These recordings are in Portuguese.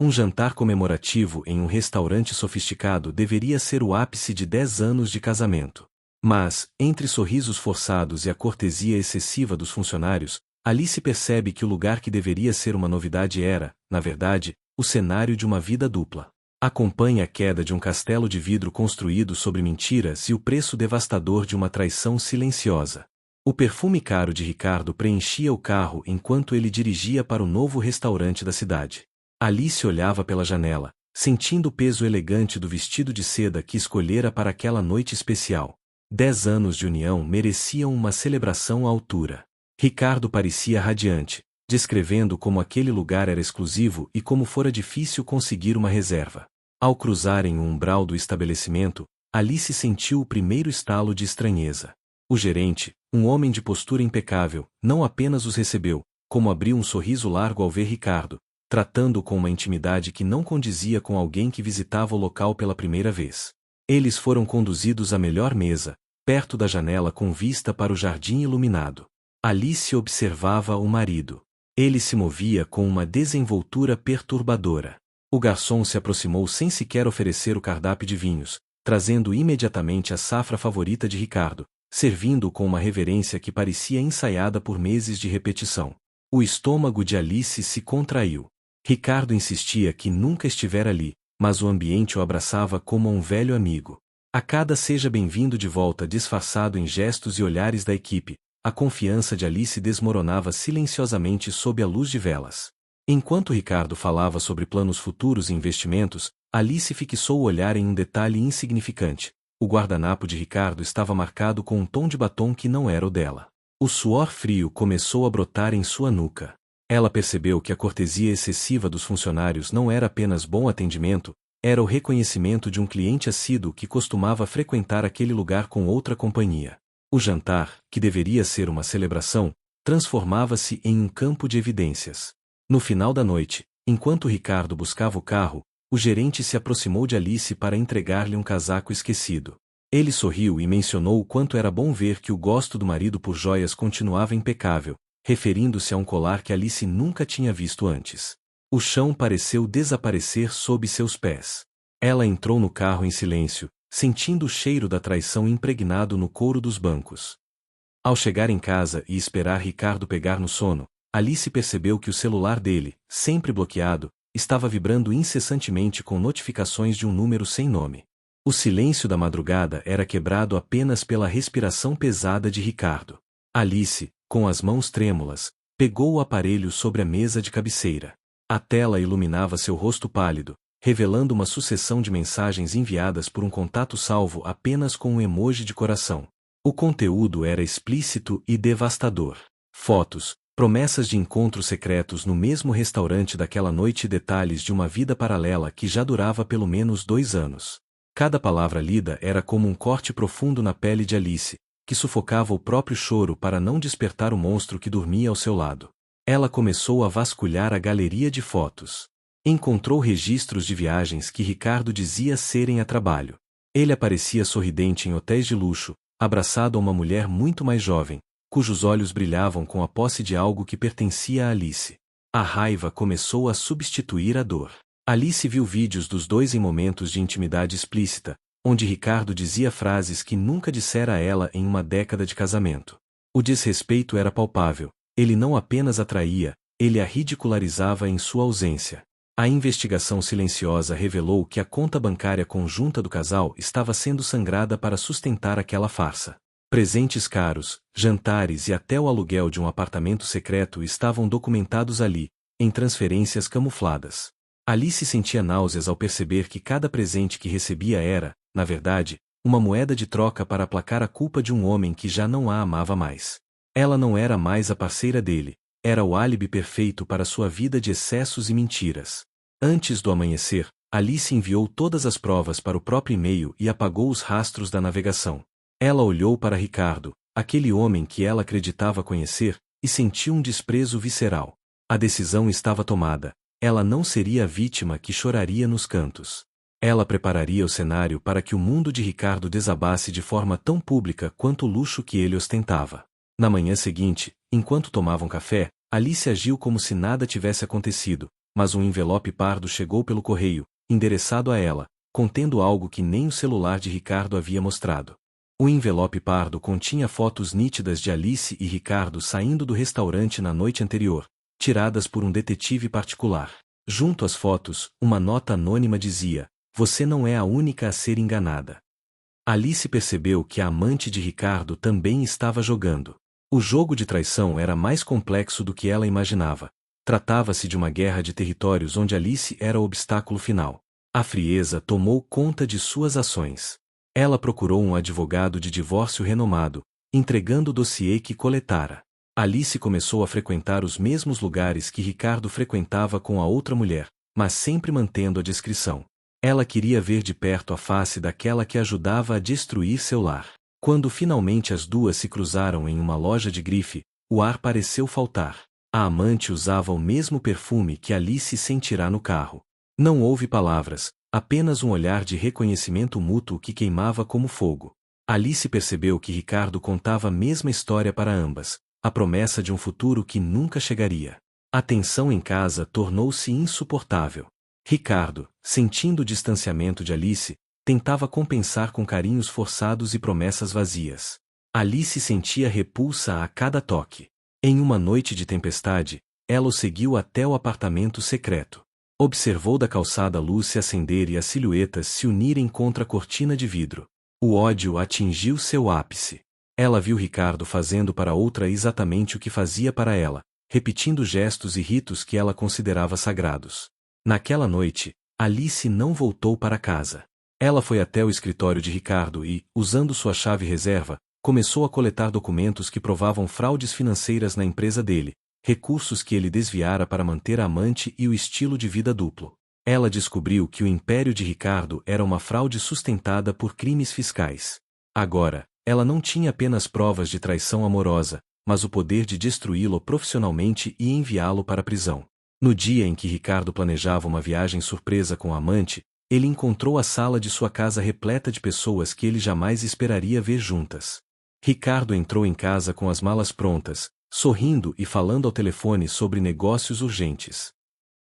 Um jantar comemorativo em um restaurante sofisticado deveria ser o ápice de 10 anos de casamento. Mas, entre sorrisos forçados e a cortesia excessiva dos funcionários, Alice percebe que o lugar que deveria ser uma novidade era, na verdade, o cenário de uma vida dupla. Acompanhe a queda de um castelo de vidro construído sobre mentiras e o preço devastador de uma traição silenciosa. O perfume caro de Ricardo preenchia o carro enquanto ele dirigia para o novo restaurante da cidade. Alice olhava pela janela, sentindo o peso elegante do vestido de seda que escolhera para aquela noite especial. 10 anos de união mereciam uma celebração à altura. Ricardo parecia radiante, descrevendo como aquele lugar era exclusivo e como fora difícil conseguir uma reserva. Ao cruzarem o umbral do estabelecimento, Alice sentiu o primeiro estalo de estranheza. O gerente, um homem de postura impecável, não apenas os recebeu, como abriu um sorriso largo ao ver Ricardo, tratando-o com uma intimidade que não condizia com alguém que visitava o local pela primeira vez. Eles foram conduzidos à melhor mesa, perto da janela com vista para o jardim iluminado. Alice observava o marido. Ele se movia com uma desenvoltura perturbadora. O garçom se aproximou sem sequer oferecer o cardápio de vinhos, trazendo imediatamente a safra favorita de Ricardo, servindo-o com uma reverência que parecia ensaiada por meses de repetição. O estômago de Alice se contraiu. Ricardo insistia que nunca estivera ali, mas o ambiente o abraçava como um velho amigo. A cada seja bem-vindo de volta disfarçado em gestos e olhares da equipe, a confiança de Alice desmoronava silenciosamente sob a luz de velas. Enquanto Ricardo falava sobre planos futuros e investimentos, Alice fixou o olhar em um detalhe insignificante. O guardanapo de Ricardo estava marcado com um tom de batom que não era o dela. O suor frio começou a brotar em sua nuca. Ela percebeu que a cortesia excessiva dos funcionários não era apenas bom atendimento, era o reconhecimento de um cliente assíduo que costumava frequentar aquele lugar com outra companhia. O jantar, que deveria ser uma celebração, transformava-se em um campo de evidências. No final da noite, enquanto Ricardo buscava o carro, o gerente se aproximou de Alice para entregar-lhe um casaco esquecido. Ele sorriu e mencionou o quanto era bom ver que o gosto do marido por joias continuava impecável, referindo-se a um colar que Alice nunca tinha visto antes. O chão pareceu desaparecer sob seus pés. Ela entrou no carro em silêncio, sentindo o cheiro da traição impregnado no couro dos bancos. Ao chegar em casa e esperar Ricardo pegar no sono, Alice percebeu que o celular dele, sempre bloqueado, estava vibrando incessantemente com notificações de um número sem nome. O silêncio da madrugada era quebrado apenas pela respiração pesada de Ricardo. Alice, com as mãos trêmulas, pegou o aparelho sobre a mesa de cabeceira. A tela iluminava seu rosto pálido, revelando uma sucessão de mensagens enviadas por um contato salvo apenas com um emoji de coração. O conteúdo era explícito e devastador. Fotos, promessas de encontros secretos no mesmo restaurante daquela noite e detalhes de uma vida paralela que já durava pelo menos 2 anos. Cada palavra lida era como um corte profundo na pele de Alice, que sufocava o próprio choro para não despertar o monstro que dormia ao seu lado. Ela começou a vasculhar a galeria de fotos. Encontrou registros de viagens que Ricardo dizia serem a trabalho. Ele aparecia sorridente em hotéis de luxo, abraçado a uma mulher muito mais jovem, cujos olhos brilhavam com a posse de algo que pertencia a Alice. A raiva começou a substituir a dor. Alice viu vídeos dos dois em momentos de intimidade explícita, onde Ricardo dizia frases que nunca dissera a ela em uma década de casamento. O desrespeito era palpável, ele não apenas a traía, ele a ridicularizava em sua ausência. A investigação silenciosa revelou que a conta bancária conjunta do casal estava sendo sangrada para sustentar aquela farsa. Presentes caros, jantares e até o aluguel de um apartamento secreto estavam documentados ali, em transferências camufladas. Alice sentia náuseas ao perceber que cada presente que recebia era, na verdade, uma moeda de troca para aplacar a culpa de um homem que já não a amava mais. Ela não era mais a parceira dele, era o álibi perfeito para sua vida de excessos e mentiras. Antes do amanhecer, Alice enviou todas as provas para o próprio e-mail e apagou os rastros da navegação. Ela olhou para Ricardo, aquele homem que ela acreditava conhecer, e sentiu um desprezo visceral. A decisão estava tomada. Ela não seria a vítima que choraria nos cantos. Ela prepararia o cenário para que o mundo de Ricardo desabasse de forma tão pública quanto o luxo que ele ostentava. Na manhã seguinte, enquanto tomavam café, Alice agiu como se nada tivesse acontecido, mas um envelope pardo chegou pelo correio, endereçado a ela, contendo algo que nem o celular de Ricardo havia mostrado. O envelope pardo continha fotos nítidas de Alice e Ricardo saindo do restaurante na noite anterior, tiradas por um detetive particular. Junto às fotos, uma nota anônima dizia: "Você não é a única a ser enganada." Alice percebeu que a amante de Ricardo também estava jogando. O jogo de traição era mais complexo do que ela imaginava. Tratava-se de uma guerra de territórios onde Alice era o obstáculo final. A frieza tomou conta de suas ações. Ela procurou um advogado de divórcio renomado, entregando o dossiê que coletara. Alice começou a frequentar os mesmos lugares que Ricardo frequentava com a outra mulher, mas sempre mantendo a discrição. Ela queria ver de perto a face daquela que ajudava a destruir seu lar. Quando finalmente as duas se cruzaram em uma loja de grife, o ar pareceu faltar. A amante usava o mesmo perfume que Alice sentirá no carro. Não houve palavras, apenas um olhar de reconhecimento mútuo que queimava como fogo. Alice percebeu que Ricardo contava a mesma história para ambas, a promessa de um futuro que nunca chegaria. A tensão em casa tornou-se insuportável. Ricardo, sentindo o distanciamento de Alice, tentava compensar com carinhos forçados e promessas vazias. Alice sentia repulsa a cada toque. Em uma noite de tempestade, ela o seguiu até o apartamento secreto. Observou da calçada a luz se acender e as silhuetas se unirem contra a cortina de vidro. O ódio atingiu seu ápice. Ela viu Ricardo fazendo para outra exatamente o que fazia para ela, repetindo gestos e ritos que ela considerava sagrados. Naquela noite, Alice não voltou para casa. Ela foi até o escritório de Ricardo e, usando sua chave reserva, começou a coletar documentos que provavam fraudes financeiras na empresa dele, recursos que ele desviara para manter a amante e o estilo de vida duplo. Ela descobriu que o império de Ricardo era uma fraude sustentada por crimes fiscais. Agora, ela não tinha apenas provas de traição amorosa, mas o poder de destruí-lo profissionalmente e enviá-lo para a prisão. No dia em que Ricardo planejava uma viagem surpresa com a amante, ele encontrou a sala de sua casa repleta de pessoas que ele jamais esperaria ver juntas. Ricardo entrou em casa com as malas prontas, sorrindo e falando ao telefone sobre negócios urgentes.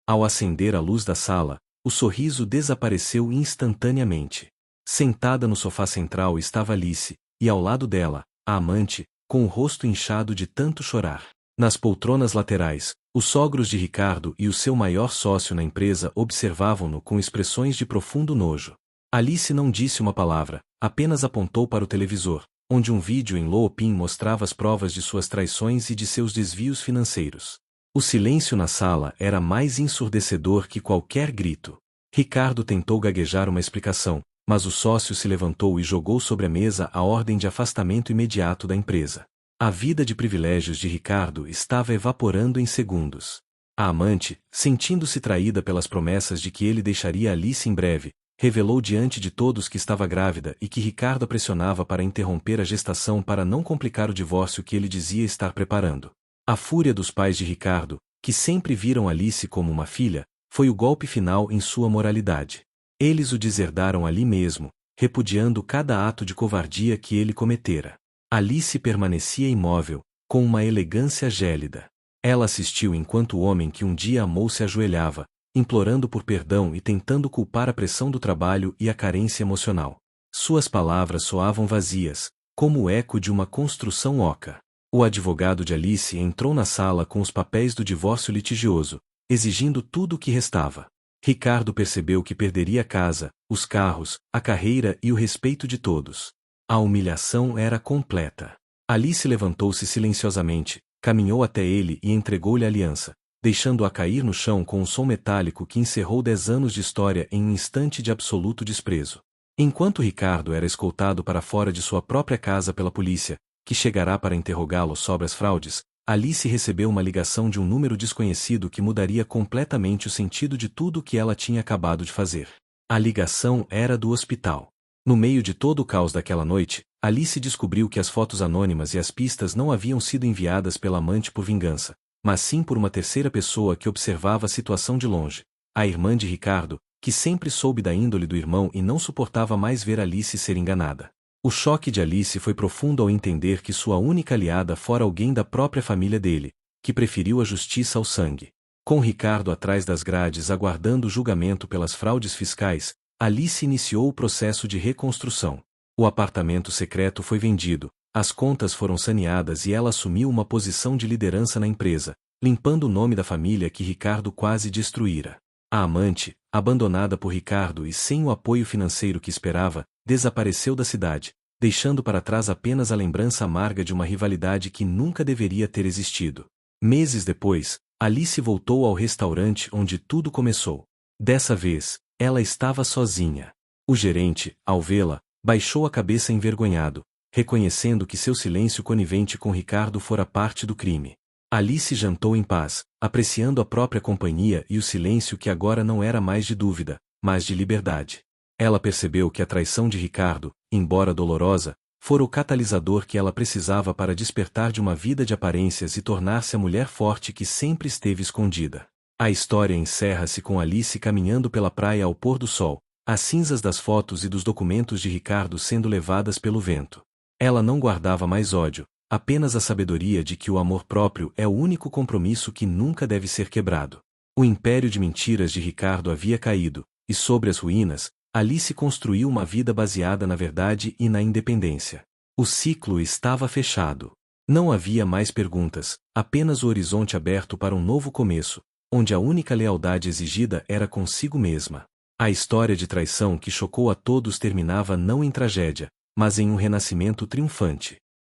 Ao acender a luz da sala, o sorriso desapareceu instantaneamente. Sentada no sofá central estava Alice, e ao lado dela, a amante, com o rosto inchado de tanto chorar. Nas poltronas laterais, os sogros de Ricardo e o seu maior sócio na empresa observavam-no com expressões de profundo nojo. Alice não disse uma palavra, apenas apontou para o televisor, onde um vídeo em looping mostrava as provas de suas traições e de seus desvios financeiros. O silêncio na sala era mais ensurdecedor que qualquer grito. Ricardo tentou gaguejar uma explicação, mas o sócio se levantou e jogou sobre a mesa a ordem de afastamento imediato da empresa. A vida de privilégios de Ricardo estava evaporando em segundos. A amante, sentindo-se traída pelas promessas de que ele deixaria Alice em breve, revelou diante de todos que estava grávida e que Ricardo a pressionava para interromper a gestação para não complicar o divórcio que ele dizia estar preparando. A fúria dos pais de Ricardo, que sempre viram Alice como uma filha, foi o golpe final em sua moralidade. Eles o deserdaram ali mesmo, repudiando cada ato de covardia que ele cometera. Alice permanecia imóvel, com uma elegância gélida. Ela assistiu enquanto o homem que um dia amou se ajoelhava, implorando por perdão e tentando culpar a pressão do trabalho e a carência emocional. Suas palavras soavam vazias, como o eco de uma construção oca. O advogado de Alice entrou na sala com os papéis do divórcio litigioso, exigindo tudo o que restava. Ricardo percebeu que perderia a casa, os carros, a carreira e o respeito de todos. A humilhação era completa. Alice levantou-se silenciosamente, caminhou até ele e entregou-lhe a aliança, deixando-a cair no chão com um som metálico que encerrou 10 anos de história em um instante de absoluto desprezo. Enquanto Ricardo era escoltado para fora de sua própria casa pela polícia, que chegará para interrogá-lo sobre as fraudes, Alice recebeu uma ligação de um número desconhecido que mudaria completamente o sentido de tudo o que ela tinha acabado de fazer. A ligação era do hospital. No meio de todo o caos daquela noite, Alice descobriu que as fotos anônimas e as pistas não haviam sido enviadas pela amante por vingança, mas sim por uma terceira pessoa que observava a situação de longe, a irmã de Ricardo, que sempre soube da índole do irmão e não suportava mais ver Alice ser enganada. O choque de Alice foi profundo ao entender que sua única aliada fora alguém da própria família dele, que preferiu a justiça ao sangue. Com Ricardo atrás das grades aguardando julgamento pelas fraudes fiscais, Alice iniciou o processo de reconstrução. O apartamento secreto foi vendido, as contas foram saneadas e ela assumiu uma posição de liderança na empresa, limpando o nome da família que Ricardo quase destruíra. A amante, abandonada por Ricardo e sem o apoio financeiro que esperava, desapareceu da cidade, deixando para trás apenas a lembrança amarga de uma rivalidade que nunca deveria ter existido. Meses depois, Alice voltou ao restaurante onde tudo começou. Dessa vez, ela estava sozinha. O gerente, ao vê-la, baixou a cabeça envergonhado, reconhecendo que seu silêncio conivente com Ricardo fora parte do crime. Alice jantou em paz, apreciando a própria companhia e o silêncio que agora não era mais de dúvida, mas de liberdade. Ela percebeu que a traição de Ricardo, embora dolorosa, fora o catalisador que ela precisava para despertar de uma vida de aparências e tornar-se a mulher forte que sempre esteve escondida. A história encerra-se com Alice caminhando pela praia ao pôr do sol, as cinzas das fotos e dos documentos de Ricardo sendo levadas pelo vento. Ela não guardava mais ódio, apenas a sabedoria de que o amor próprio é o único compromisso que nunca deve ser quebrado. O império de mentiras de Ricardo havia caído, e sobre as ruínas, Alice construiu uma vida baseada na verdade e na independência. O ciclo estava fechado. Não havia mais perguntas, apenas o horizonte aberto para um novo começo, onde a única lealdade exigida era consigo mesma. A história de traição que chocou a todos terminava não em tragédia, mas em um renascimento triunfante.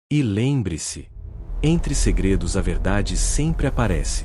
E lembre-se, entre segredos a verdade sempre aparece.